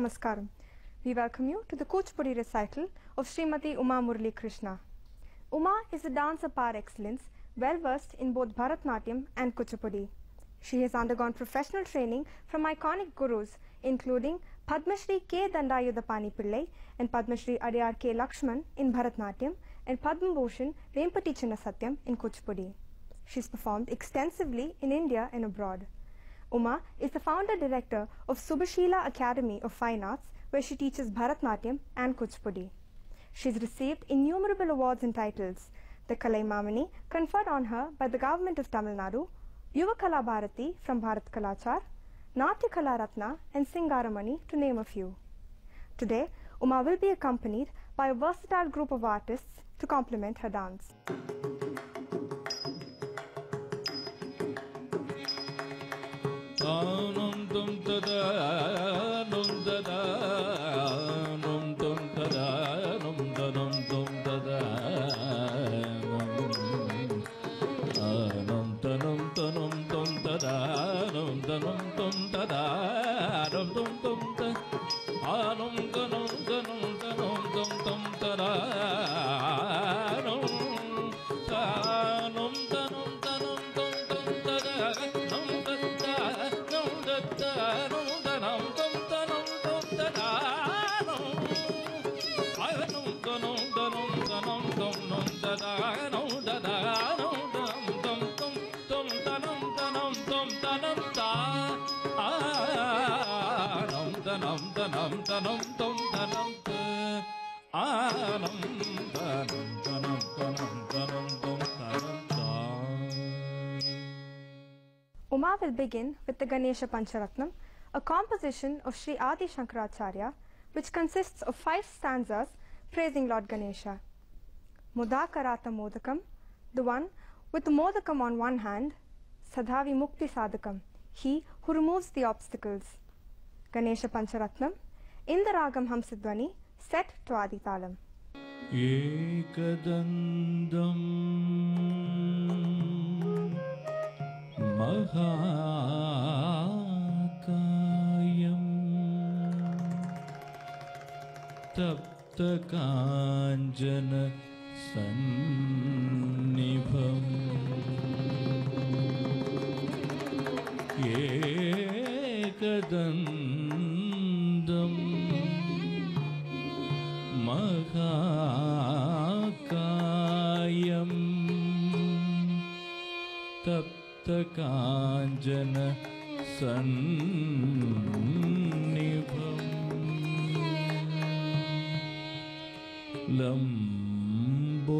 Namaskaram. We welcome you to the Kuchipudi recital of Srimati Uma Murali Krishna. Uma is a dancer par excellence, well versed in both Bharatanatyam and Kuchipudi. She has undergone professional training from iconic gurus including Padma Shri K. Dandayudapani Pillai and Padma Shri Adyar K. Lakshman in Bharatanatyam and Padma Bhushan Vempati Chinna Satyam in Kuchipudi. She has performed extensively in India and abroad. Uma is the founder-director of Subhashila Academy of Fine Arts, where she teaches Bharatanatyam and Kuchipudi. She has received innumerable awards and titles: the Kalaimamani conferred on her by the government of Tamil Nadu, Yuva Kala Bharati from Bharat Kalachar, Natya Kala Ratna and Singaramani, to name a few. Today, Uma will be accompanied by a versatile group of artists to complement her dance. Num dum da da, num da da, num dum da da, num da num dum da da, num da num da num dum da da, num da num dum da da, num dum dum da, num da num da num da num dum dum da da, num da num da num da num dum dum da da, num da Uma will begin with the Ganesha Pancharatnam, a composition of Sri Adi Shankaracharya, which consists of 5 stanzas praising Lord Ganesha. Mudakarata Modakam, the one with the Modakam on one hand, Sadhavi Mukti Sadhakam, he who removes the obstacles. Ganesha Pancharatnam, in the Ragam Hamsadvani, set to Adi Talam. Ekadandam Mahakayam Tapta Kanjana Sannibham Ekadandam Mahakayam Tapta Kanjana Sannibham Lamboda